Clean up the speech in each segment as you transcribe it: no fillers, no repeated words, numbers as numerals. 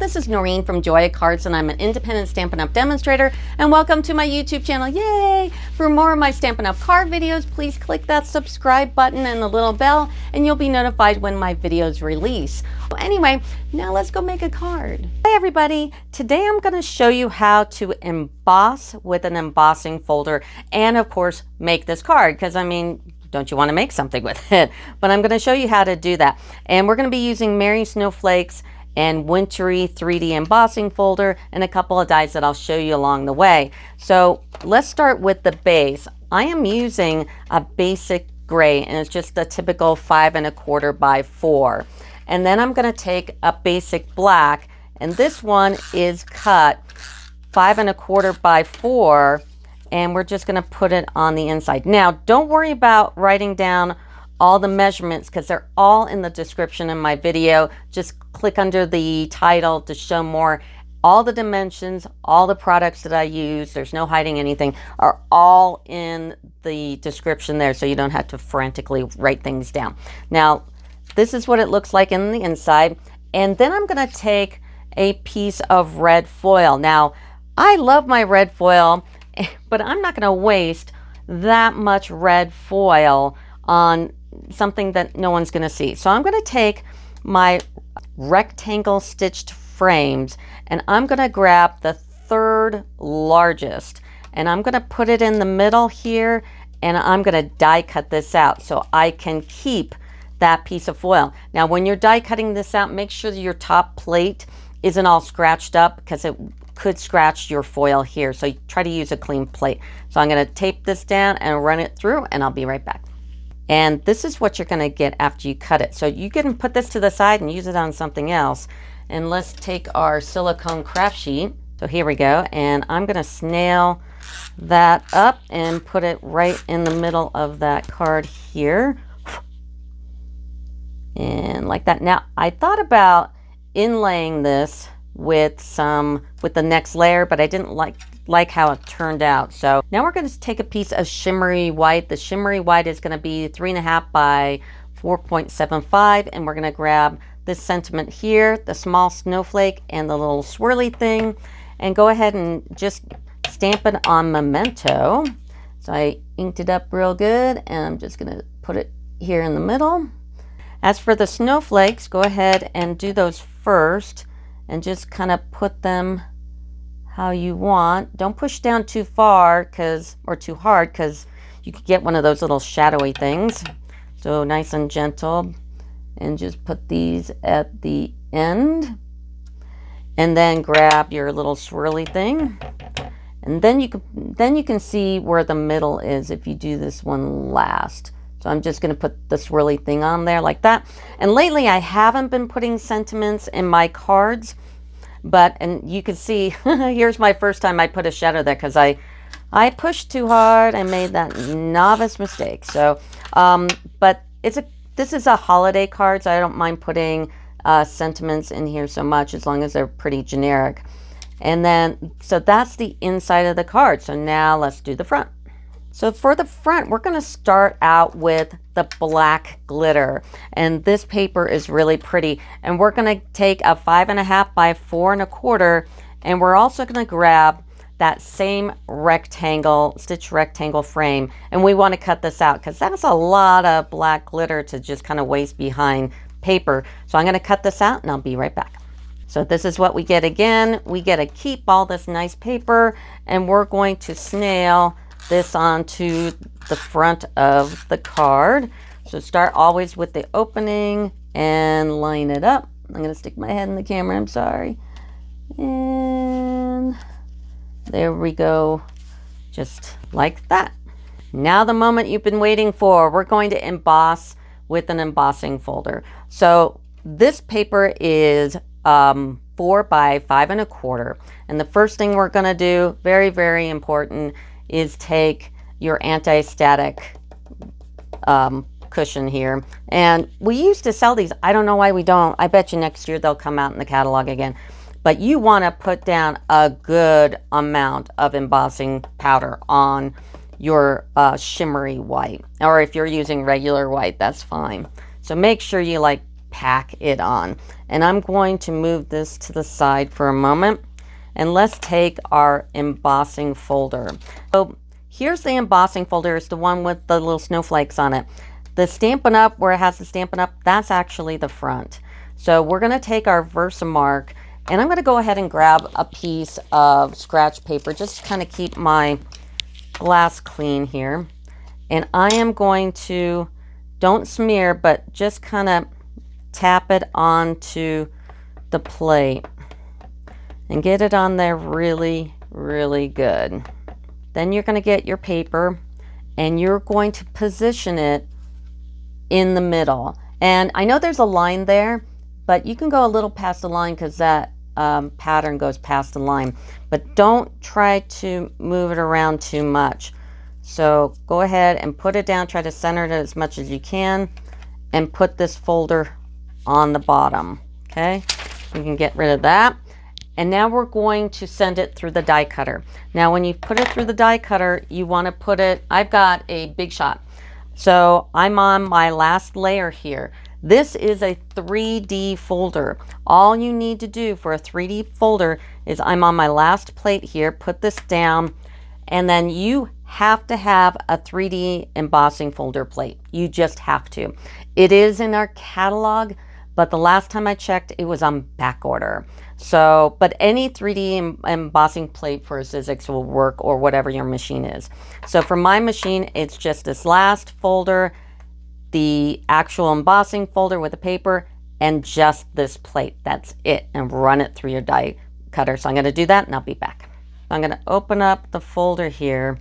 this is Noreen from Joya Cards, and I'm an independent Stampin' Up! Demonstrator, and welcome to my YouTube channel. Yay! For more of my Stampin' Up! Card videos, please click that subscribe button and the little bell, and you'll be notified when my videos release. Well, anyway, now let's go make a card. Hi everybody! Today I'm going to show you how to emboss with an embossing folder, and of course make this card, because I mean, don't you want to make something with it? But I'm going to show you how to do that. And we're going to be using Merry Snowflakes and Wintery 3D embossing folder and a couple of dies that I'll show you along the way. So let's start with the base. I am using a basic gray, and it's just a typical 5 1/4 by 4. And then I'm going to take a basic black, and this one is cut 5 1/4 by 4. And we're just going to put it on the inside. Now, don't worry about writing down all the measurements because they're all in the description in my video. Just click under the title to show more. All the dimensions, all the products that I use, there's no hiding anything, are all in the description there, so you don't have to frantically write things down. Now, this is what it looks like in the inside. And then I'm going to take a piece of red foil. Now, I love my red foil, but I'm not going to waste that much red foil on something that no one's going to see. So I'm going to take my rectangle stitched frames, and I'm going to grab the 3rd largest, and I'm going to put it in the middle here, and I'm going to die cut this out so I can keep that piece of foil. Now, when you're die cutting this out, make sure that your top plate isn't all scratched up because it could scratch your foil here, so you try to use a clean plate. So I'm going to tape this down and run it through, and I'll be right back. And this is what you're going to get after you cut it. So you can put this to the side and use it on something else. And let's take our silicone craft sheet. So here we go, and I'm going to snail that up and put it right in the middle of that card here, and like that. Now, I thought about inlaying this with the next layer, but I didn't like how it turned out. So now we're going to take a piece of Shimmery White. The Shimmery White is going to be 3 1/2 by 4.75, and we're going to grab this sentiment here, the small snowflake and the little swirly thing, and go ahead and just stamp it on Memento. So I inked it up real good, and I'm just going to put it here in the middle. As for the snowflakes, go ahead and do those first, and just kind of put them how you want. Don't push down too far or too hard, because you could get one of those little shadowy things. So nice and gentle, and just put these at the end, and then grab your little swirly thing, and then you can see where the middle is if you do this one last. So I'm just going to put the swirly thing on there like that. And lately I haven't been putting sentiments in my cards, and you can see here's my first time I put a shadow there because I pushed too hard and made that novice mistake. So but this is a holiday card, so I don't mind putting sentiments in here so much, as long as they're pretty generic. And then so that's the inside of the card. So now let's do the front. So for the front, we're going to start out with the black glitter, and this paper is really pretty, and we're going to take a 5 1/2 by 4 1/4, and we're also going to grab that same stitch rectangle frame, and we want to cut this out because that's a lot of black glitter to just kind of waste behind paper. So I'm going to cut this out, and I'll be right back. So this is what we get again. We get to keep all this nice paper, and we're going to snail this onto the front of the card. So start always with the opening and line it up. I'm going to stick my head in the camera, I'm sorry. And there we go, just like that. Now the moment you've been waiting for, we're going to emboss with an embossing folder. So this paper is 4 by 5 1/4. And the first thing we're going to do, very, very important, is take your anti-static cushion here. And we used to sell these. I don't know why we don't. I bet you next year they'll come out in the catalog again. But you want to put down a good amount of embossing powder on your shimmery white. Or if you're using regular white, that's fine. So make sure you pack it on. And I'm going to move this to the side for a moment. And let's take our embossing folder. So here's the embossing folder. It's the one with the little snowflakes on it. The Stampin' Up, where it has the Stampin' Up, that's actually the front. So we're going to take our Versamark, and I'm going to go ahead and grab a piece of scratch paper just to kind of keep my glass clean here. And I am going to, don't smear, but just kind of tap it onto the plate and get it on there really, really good. Then you're going to get your paper and you're going to position it in the middle. And I know there's a line there, but you can go a little past the line because that pattern goes past the line. But don't try to move it around too much. So go ahead and put it down, try to center it as much as you can, and put this folder on the bottom. Okay, you can get rid of that. And now we're going to send it through the die cutter. Now when you put it through the die cutter, you want to put it, I've got a Big Shot. So I'm on my last layer here. This is a 3D folder. All you need to do for a 3D folder is I'm on my last plate here, put this down, and then you have to have a 3D embossing folder plate. You just have to. It is in our catalog, but the last time I checked, it was on back order. So, but any 3D embossing plate for a Sizzix will work, or whatever your machine is. So for my machine, it's just this last folder, the actual embossing folder with the paper, and just this plate. That's it. And run it through your die cutter. So I'm going to do that and I'll be back. I'm going to open up the folder here,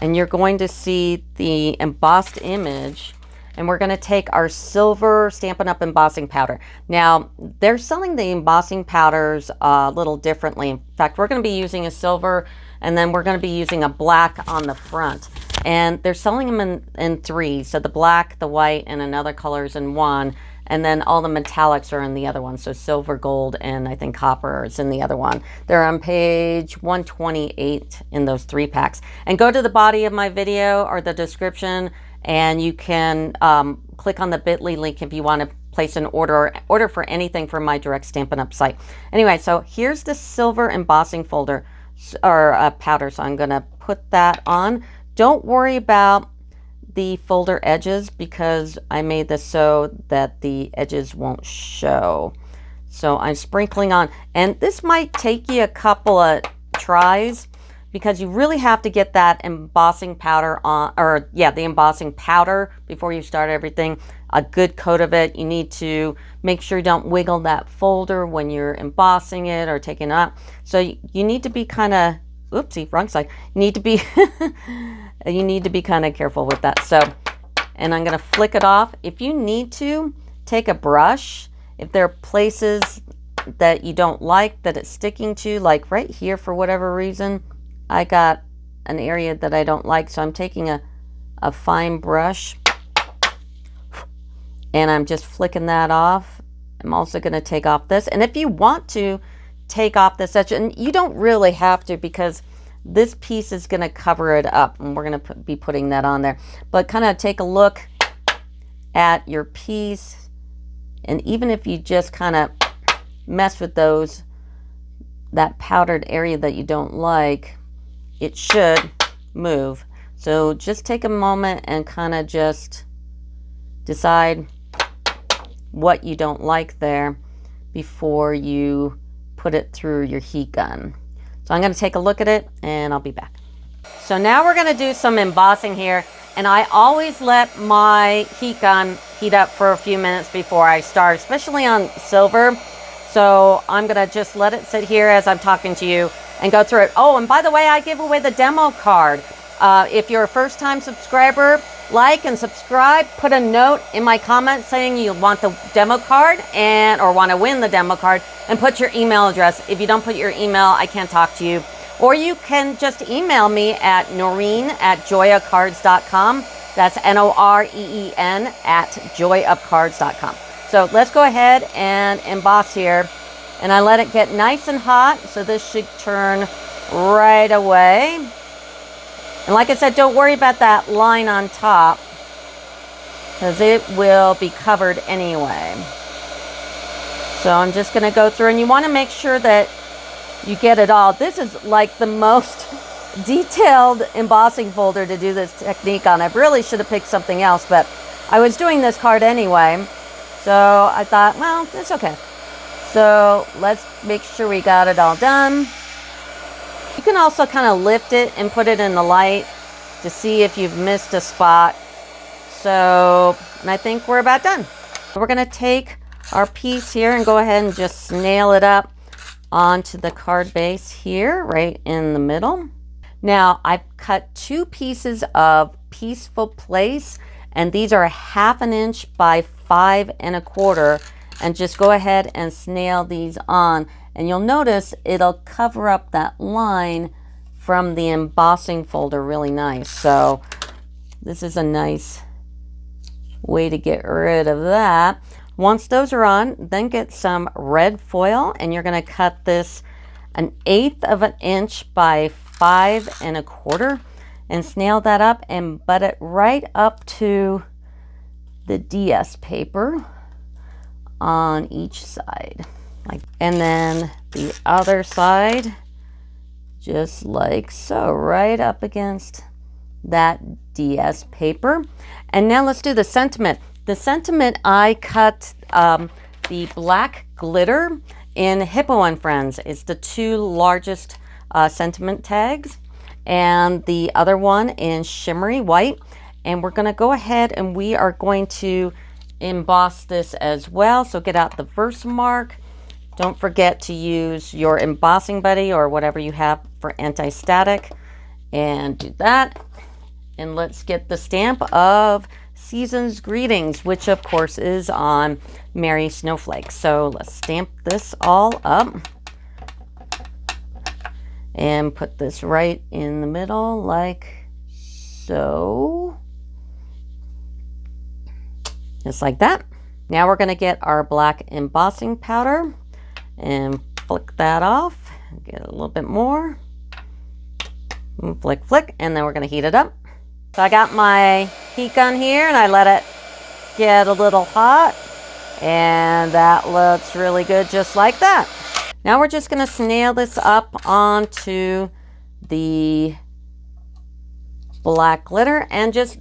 and you're going to see the embossed image. And we're going to take our silver Stampin' Up! Embossing powder. Now, they're selling the embossing powders a little differently. In fact, we're going to be using a silver, and then we're going to be using a black on the front. And they're selling them in three. So the black, the white, and another color's in one. And then all the metallics are in the other one. So silver, gold, and I think copper is in the other one. They're on page 128 in those 3 packs. And go to the body of my video or the description, and you can click on the bit.ly link if you want to place an order for anything from my direct Stampin' Up! Site. Anyway, so here's the silver embossing folder or powder. So I'm going to put that on. Don't worry about the folder edges because I made this so that the edges won't show. So I'm sprinkling on, and this might take you a couple of tries because you really have to get that embossing powder on, or yeah, the embossing powder before you start everything. A good coat of it. You need to make sure you don't wiggle that folder when you're embossing it or taking it out. So you need to be kind of, oopsie, wrong side. You need to be, you need to be kind of careful with that. So, and I'm going to flick it off. If you need to, take a brush. If there are places that you don't like that it's sticking to, like right here for whatever reason, I got an area that I don't like, so I'm taking a fine brush and I'm just flicking that off. I'm also going to take off this, and if you want to take off this edge, and you don't really have to because this piece is going to cover it up, and we're going to be putting that on there, but kind of take a look at your piece, and even if you just kind of mess with that powdered area that you don't like, it should move. So just take a moment and kind of just decide what you don't like there before you put it through your heat gun. So I'm going to take a look at it and I'll be back. So now we're going to do some embossing here, and I always let my heat gun heat up for a few minutes before I start, especially on silver. So I'm going to just let it sit here as I'm talking to you and go through it. Oh, and by the way, I give away the demo card. If you're a first-time subscriber, like and subscribe. Put a note in my comments saying you want the demo card or want to win the demo card, and put your email address. If you don't put your email, I can't talk to you. Or you can just email me at noreen@joyofcards.com. That's NOREEN @joyofcards.com. So let's go ahead and emboss here. And I let it get nice and hot, so this should turn right away. And like I said, don't worry about that line on top because it will be covered anyway. So I'm just going to go through, and you want to make sure that you get it all. This is like the most detailed embossing folder to do this technique on. I really should have picked something else, but I was doing this card anyway, so I thought, well, it's okay. So let's make sure we got it all done. You can also kind of lift it and put it in the light to see if you've missed a spot. So, and I think we're about done. We're going to take our piece here and go ahead and just nail it up onto the card base here, right in the middle. Now, I've cut 2 pieces of Peaceful Place, and these are 1/2 inch by 5 1/4, and just go ahead and nail these on. And you'll notice it'll cover up that line from the embossing folder really nice. So this is a nice way to get rid of that. Once those are on, then get some red foil, and you're going to cut this 1/8 of an inch by 5 1/4 and nail that up and butt it right up to the DS paper on each side. And then the other side, just like so, right up against that DS paper. And now let's do the sentiment. The sentiment, I cut the black glitter in Hippo and Friends. It's the 2 largest sentiment tags, and the other one in Shimmery White. And we're going to go ahead and we are going to emboss this as well. So get out the Versamark. Don't forget to use your embossing buddy or whatever you have for anti-static, and do that. And let's get the stamp of Season's Greetings, which of course is on Merry Snowflakes. So let's stamp this all up and put this right in the middle like so. Just like that. Now we're going to get our black embossing powder and flick that off. Get a little bit more. And flick, flick, and then we're going to heat it up. So I got my heat gun here, and I let it get a little hot, and that looks really good just like that. Now we're just going to nail this up onto the black glitter and just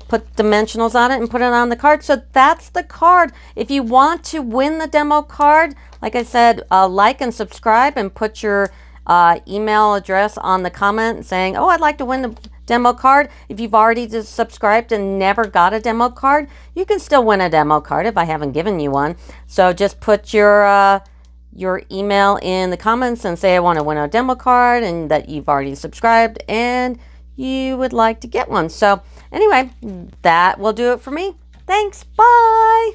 put dimensionals on it and put it on the card. So that's the card. If you want to win the demo card, like I said, like and subscribe and put your email address on the comment saying, oh, I'd like to win the demo card. If you've already just subscribed and never got a demo card, you can still win a demo card if I haven't given you one. So just put your email in the comments and say I want to win a demo card and that you've already subscribed and you would like to get one. So anyway, that will do it for me. Thanks. Bye.